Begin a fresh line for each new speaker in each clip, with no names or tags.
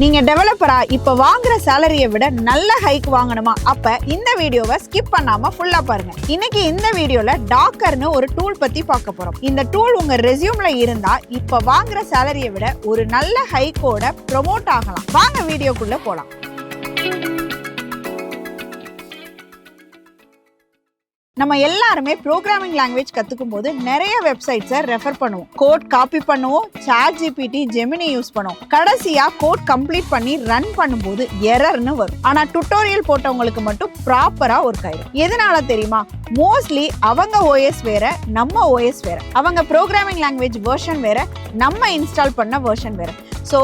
நீங்க டெவலப்பரா இப்ப வாங்குற சேலரியை விட நல்ல ஹைக் வாங்கணுமா? அப்ப இந்த வீடியோவை ஸ்கிப் பண்ணாம ஃபுல்லா பாருங்க. இன்னைக்கு இந்த வீடியோல டாக்கர்னு ஒரு டூல் பத்தி பார்க்க போறோம். இந்த டூல் உங்க ரெஸ்யூம்ல இருந்தா இப்ப வாங்குற சேலரியை விட ஒரு நல்ல ஹைக்கோட ப்ரொமோட் ஆகலாம். வாங்க வீடியோக்குள்ள போலாம். நம்ம எல்லாருமே ப்ரோக்ராமிங் லாங்குவேஜ் கத்துக்கும் போது நிறைய வெப்சைட்ஸை ரெஃபர் பண்ணுவோம். கோட் காப்பி பண்ணுவோம், ChatGPT, ஜெமினி யூஸ் பண்ணுவோம். கடைசியா கோட் கம்ப்ளீட் பண்ணி ரன் பண்ணும்போது எரர்னு வரும். ஆனா டுட்டோரியல் போட்டவங்களுக்கு மட்டும் ப்ராப்பரா ஒர்க் ஆயிடும். எதனால தெரியுமா? மோஸ்ட்லி அவங்க OS வேற, நம்ம OS வேற. அவங்க ப்ரோக்ராமிங் லாங்குவேஜ் வெர்ஷன் வேற, நம்ம இன்ஸ்டால் பண்ண வெர்ஷன் வேற. ஸோ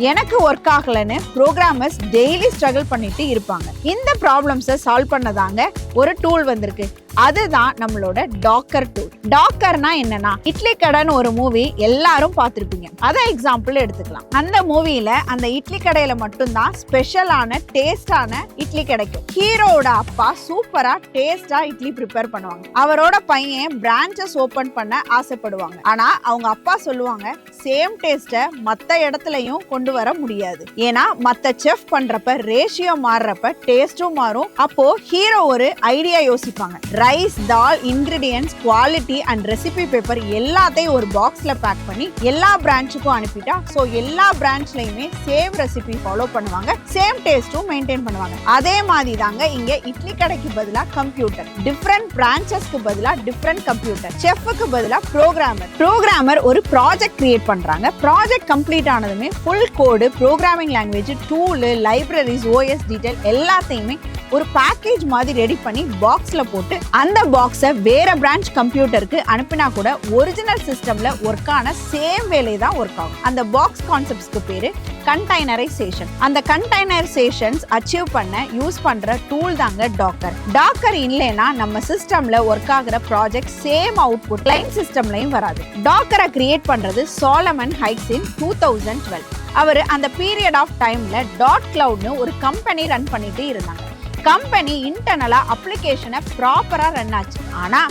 எனக்கு ஒர்க் ஆகலைன்னு ப்ரோக்ராமர்ஸ் டெய்லி ஸ்ட்ரகிள் பண்ணிட்டு இருப்பாங்க. இந்த ப்ராப்ளம்ஸை சால்வ் பண்ணதாங்க ஒரு டூல் வந்திருக்கு. அதுதான் நம்மளோட டாக்கர் டூல். டாக்கர்னா என்னன்னா, இட்லி கடைன்னு ஒரு மூவி எல்லாரும் பார்த்துருப்பீங்க. அதை எக்ஸாம்பிள் எடுத்துக்கலாம். அந்த மூவியில அந்த இட்லி கடையில மட்டும்தான் ஸ்பெஷலான டேஸ்டான இட்லி கிடைக்கும். ஹீரோவோட அப்பா சூப்பரா டேஸ்டா இட்லி ப்ரிப்பேர் பண்ணுவாங்க. அவரோட பையன் பிரான்ச்சஸ் ஓபன் பண்ண ஆசைப்படுவாங்க. ஆனா அவங்க அப்பா சொல்லுவாங்க, சேம் டேஸ்ட மத்த இடத்துலயும் கொண்டு வர முடியாது. ஏன்னா மத்த செஃப் பண்றப்ப ரேஷியோ மாறுறப்ப டேஸ்டும் மாறும். அப்போ ஹீரோ ஒரு ஐடியா யோசிப்பாங்க. Rice, dal, ingredients, quality and recipe paper எல்லாத்தையும் ஒரு பாக்ஸ்ல பேக் பண்ணி எல்லா பிரான்ச்சுக்கும் அனுப்பிட்டா ஸோ எல்லா பிரான்ச்லயுமே சேம் ரெசிபி ஃபாலோ பண்ணுவாங்க, சேம் டேஸ்டும் மெயின்டைன் பண்ணுவாங்க. அதே மாதிரி தாங்க இங்க இட்லி கடைக்கு பதிலா கம்ப்யூட்டர், டிஃப்ரெண்ட் பிரான்ச்சஸ்க்கு பதிலா டிஃப்ரெண்ட் கம்ப்யூட்டர், செஃப்க்கு பதிலா ப்ரோக்ராமர் ஒரு ப்ராஜெக்ட் கிரியேட் பண்றாங்க. ப்ராஜெக்ட் கம்ப்ளீட் ஆனதுமே full code, programming language, tool, libraries, OS detail எல்லாத்தையுமே ஒரு பேக்கேஜ் மாதிரி ரெடி பண்ணி பாக்ஸ்ல போட்டு அந்த பாக்ஸை வேற பிரான்ச் கம்ப்யூட்டருக்கு அனுப்பினா கூட ஒரிஜினல் சிஸ்டம்ல ஒர்க் ஆன சேம் வேலை தான் ஒர்க் ஆகும். அந்த பாக்ஸ் கான்செப்ட்ஸ்க்கு பேரு கண்டெய்னரைசேஷன். அந்த கண்டெய்னரைசேஷன்ஸ் அச்சீவ் பண்ண யூஸ் பண்ற டூல் தாங்க டாக்கர். டாக்கர் இல்லைன்னா நம்ம சிஸ்டம்ல ஒர்க் ஆகிற ப்ராஜெக்ட் சேம் அவுட்புட் கிளைண்ட் சிஸ்டம்லயும் வராது. டாக்கரை கிரியேட் பண்றது சாலமன் ஹைக்ஸ் இன் 2012. அவர் அந்த பீரியட் ஆஃப் டைம்ல .cloudனு ஒரு கம்பெனி ரன் பண்ணிட்டு இருந்தாங்க. கம்பெனி இன்டர்னலா அப்ளிகேஷனை ப்ராப்பரா ரன் ஆச்சு. ஆனா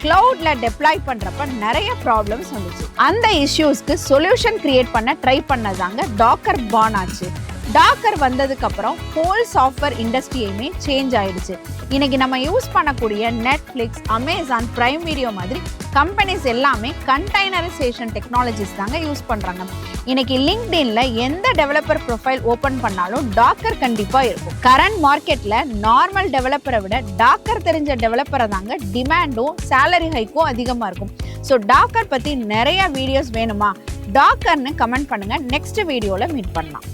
கிளவுட்ல டெப்ளாய் பண்றப்ப நிறைய ப்ராப்ளம்ஸ் வந்துச்சு. அந்த இஷ்யூஸ்க்கு சொல்யூஷன் கிரியேட் பண்ண ட்ரை பண்ணதாங்க டாக்கர் பார்ன் ஆச்சு. டாக்கர் வந்ததுக்கு அப்புறம் ஹோல் சாஃப்ட்வேர் இண்டஸ்ட்ரியுமே சேஞ்ச் ஆயிடுச்சு. இன்னைக்கு நம்ம யூஸ் பண்ணக்கூடிய நெட்ஃப்ளிக்ஸ், அமேசான், பிரைம் வீடியோ மாதிரி கம்பெனிஸ் எல்லாமே கண்டெய்னரைசேஷன் டெக்னாலஜிஸ் தாங்க யூஸ் பண்றாங்க. இன்னைக்கு லிங்க்டின்ல எந்த டெவலப்பர் ப்ரொஃபைல் ஓபன் பண்ணாலும் டாக்கர் கண்டிப்பா இருக்கும். கரண்ட் மார்க்கெட்ல நார்மல் டெவலப்பரை விட டாக்கர் தெரிஞ்ச டெவலப்பரை தாங்க டிமாண்டும் சேலரி ஹைக்கும் அதிகமா இருக்கும். ஸோ டாக்கர் பத்தி நிறைய வீடியோஸ் வேணுமா? டாக்கர்னு கமெண்ட் பண்ணுங்க. நெக்ஸ்ட் வீடியோல மீட் பண்ணலாம்.